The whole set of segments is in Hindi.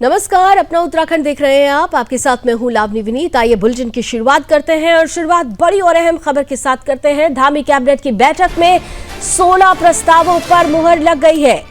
नमस्कार, अपना उत्तराखंड देख रहे हैं आप। आपके साथ मैं हूं लावनी विनीत। आइए बुलेटिन की शुरुआत करते हैं और शुरुआत बड़ी और अहम खबर के साथ करते हैं। धामी कैबिनेट की बैठक में 16 प्रस्तावों पर मुहर लग गई है।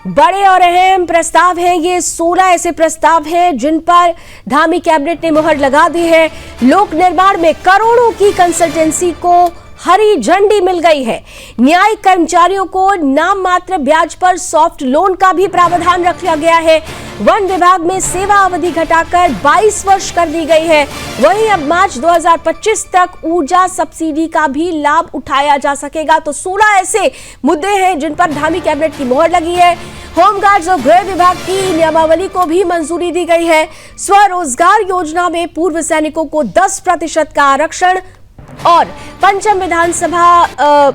बड़े और अहम प्रस्ताव हैं ये। 16 ऐसे प्रस्ताव हैं जिन पर धामी कैबिनेट ने मुहर लगा दी है। लोक निर्माण में करोड़ों की कंसल्टेंसी को हरी झंडी मिल गई है। न्यायिक कर्मचारियों को नाम मात्र ब्याज पर सॉफ्ट लोन का भी प्रावधान रखा गया है। वन विभाग में सेवा अवधि घटाकर 22 वर्ष कर दी गई है। वहीं अब मार्च 2025 तक ऊर्जा सब्सिडी का भी लाभ उठाया जा सकेगा। तो 16 ऐसे मुद्दे हैं जिन पर धामी कैबिनेट की मुहर लगी है। होमगार्ड्स और गृह विभाग की नियमावली को भी मंजूरी दी गई है। स्वरोजगार योजना में पूर्व सैनिकों को 10% का आरक्षण और पंचम विधानसभा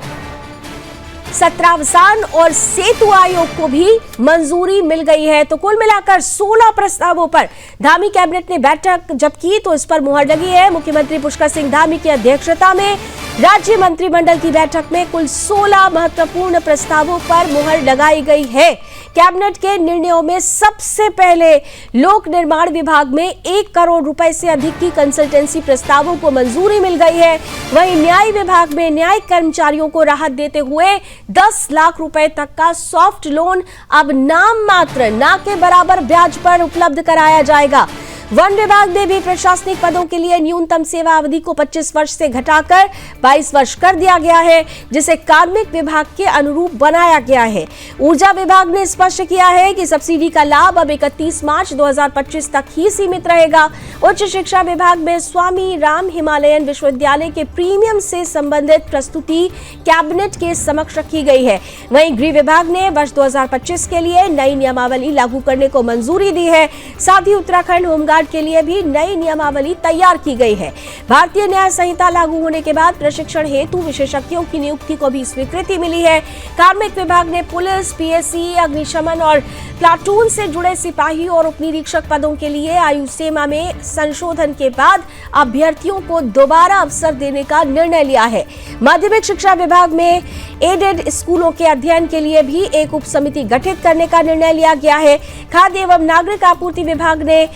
सत्रावसान और सेतु आयोग को भी मंजूरी मिल गई है। तो कुल मिलाकर 16 प्रस्तावों पर धामी कैबिनेट ने बैठक जब की तो इस पर मुहर लगी है। मुख्यमंत्री पुष्कर सिंह धामी की अध्यक्षता में राज्य मंत्रिमंडल की बैठक में कुल 16 महत्वपूर्ण प्रस्तावों पर मुहर लगाई गई है। कैबिनेट के निर्णयों में सबसे पहले लोक निर्माण विभाग में 1 करोड़ रुपए से अधिक की कंसल्टेंसी प्रस्तावों को मंजूरी मिल गई है। वहीं न्याय विभाग में न्यायिक कर्मचारियों को राहत देते हुए 10 लाख रुपए तक का सॉफ्ट लोन अब नाम मात्र ना के बराबर ब्याज पर उपलब्ध कराया जाएगा। वन विभाग में भी प्रशासनिक पदों के लिए न्यूनतम सेवा अवधि को 25 वर्ष से घटाकर 22 वर्ष कर दिया गया है, जिसे कार्मिक विभाग के अनुरूप बनाया गया है। ऊर्जा विभाग ने स्पष्ट किया है कि सब्सिडी का लाभ अब 31 मार्च 2025 तक ही सीमित रहेगा। उच्च शिक्षा विभाग में स्वामी राम हिमालयन विश्वविद्यालय के प्रीमियम से संबंधित प्रस्तुति कैबिनेट के समक्ष रखी गई है। वहीं गृह विभाग ने वर्ष 2025 के लिए नई नियमावली लागू करने को मंजूरी दी है। साथ ही उत्तराखंड होमगार्ड के लिए भी नई नियमावली तैयार की गई है। भारतीय न्याय संहिता लागू होने के बाद प्रशिक्षण हेतु विशेषज्ञों की नियुक्ति को भी स्वीकृति मिली है। कार्मिक विभाग ने पुलिस, पीएससी, अग्निशमन और प्लाटून से जुड़े सिपाही और उपनिरीक्षक पदों के लिए आयु सीमा में संशोधन के बाद अभ्यर्थियों को दोबारा अवसर देने का निर्णय लिया है। माध्यमिक शिक्षा विभाग में एडेड स्कूलों के अध्ययन के लिए भी एक उप समिति गठित करने का निर्णय लिया गया है। खाद्य एवं नागरिक आपूर्ति विभाग ने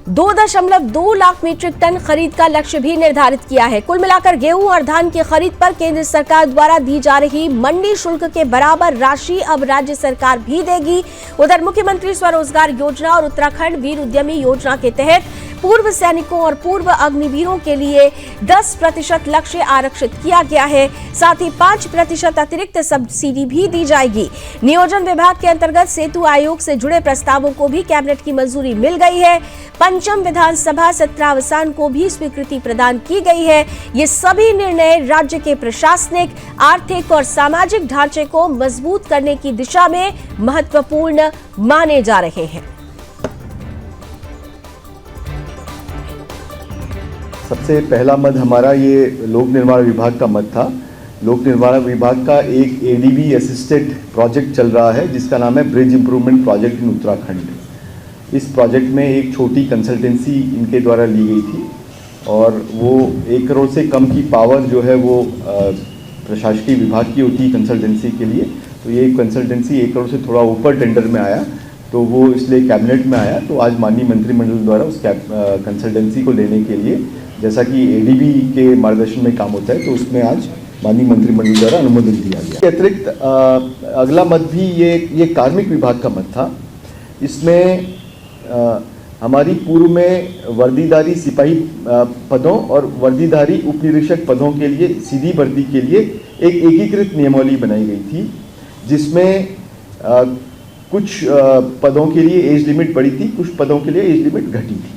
2.2 लाख मीट्रिक टन खरीद का लक्ष्य भी निर्धारित किया है। कुल मिलाकर गेहूं और धान की खरीद पर केंद्र सरकार द्वारा दी जा रही मंडी शुल्क के बराबर राशि अब राज्य सरकार भी देगी। उधर मुख्यमंत्री स्वरोजगार योजना और उत्तराखंड वीर उद्यमी योजना के तहत पूर्व सैनिकों और पूर्व अग्निवीरों के लिए 10% लक्ष्य आरक्षित किया गया है। साथ ही 5% अतिरिक्त सब्सिडी भी दी जाएगी। नियोजन विभाग के अंतर्गत सेतु आयोग से जुड़े प्रस्तावों को भी कैबिनेट की मंजूरी मिल गई है। पंचम विधानसभा सत्रावसान को भी स्वीकृति प्रदान की गई है। ये सभी निर्णय राज्य के प्रशासनिक, आर्थिक और सामाजिक ढांचे को मजबूत करने की दिशा में महत्वपूर्ण माने जा रहे हैं। सबसे पहला मद हमारा ये लोक निर्माण विभाग का मद था। लोक निर्माण विभाग का एक एडीबी असिस्टेड प्रोजेक्ट चल रहा है जिसका नाम है bridge improvement project in Uttarakhand. इस प्रोजेक्ट में एक छोटी कंसल्टेंसी इनके द्वारा ली गई थी और वो 1 करोड़ से कम की पावर जो है वो प्रशासकीय विभाग की होती है कंसल्टेंसी के लिए। तो ये कंसल्टेंसी 1 करोड़ से थोड़ा ऊपर टेंडर में आया तो वो इसलिए कैबिनेट में आया। तो आज माननीय मंत्रिमंडल द्वारा उस कंसल्टेंसी को लेने के लिए, जैसा कि एडीबी के मार्गदर्शन में काम होता है, तो उसमें आज माननीय मंत्रिमंडल द्वारा अनुमोदन दिया गया। इसके अतिरिक्त अगला मद भी ये कार्मिक विभाग का मद था। इसमें हमारी पूर्व में वर्दीधारी सिपाही पदों और वर्दीधारी उपनिरीक्षक पदों के लिए सीधी भर्ती के लिए एक एकीकृत नियमावली बनाई गई थी, जिसमें कुछ पदों के लिए एज लिमिट बढ़ी थी, कुछ पदों के लिए एज लिमिट घटी थी।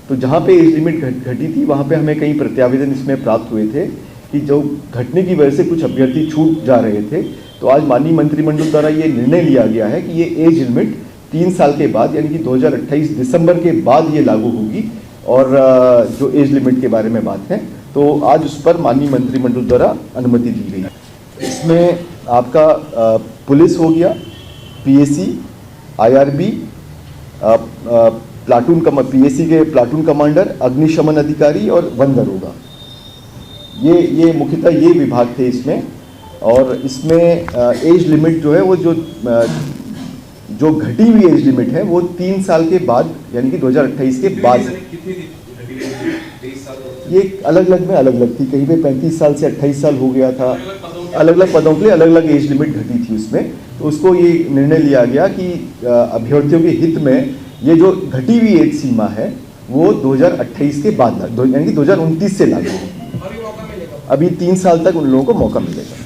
तो जहाँ पे एज लिमिट घटी थी वहाँ पे हमें कई प्रत्यावेदन इसमें प्राप्त हुए थे कि जो घटने की वजह से कुछ अभ्यर्थी छूट जा रहे थे। तो आज माननीय मंत्रिमंडल द्वारा ये निर्णय लिया गया है कि ये एज लिमिट 3 साल के बाद यानी कि 2028 दिसंबर के बाद ये लागू होगी। और जो एज लिमिट के बारे में बात है तो आज उस पर माननीय मंत्रिमंडल द्वारा अनुमति दी गई। इसमें आपका पुलिस हो गया, पीएसी, आईआरबी, प्लाटून पीएसी के प्लाटून कमांडर, अग्निशमन अधिकारी और वन दरोगा, ये मुख्यतः ये विभाग थे इसमें। और इसमें एज लिमिट जो है वो जो जो घटी हुई एज लिमिट है वो 3 साल के बाद यानी कि 2028 के बाद, ये अलग अलग में अलग अलग थी, कहीं पे 35 साल से 28 साल हो गया था, अलग अलग पदों के लिए अलग अलग एज लिमिट घटी थी उसमें। तो उसको ये निर्णय लिया गया कि अभ्यर्थियों के हित में ये जो घटी हुई एज सीमा है वो 2028 के बाद यानी कि 2029 से लागू होगी। अभी 3 साल तक उन लोगों को मौका मिलेगा।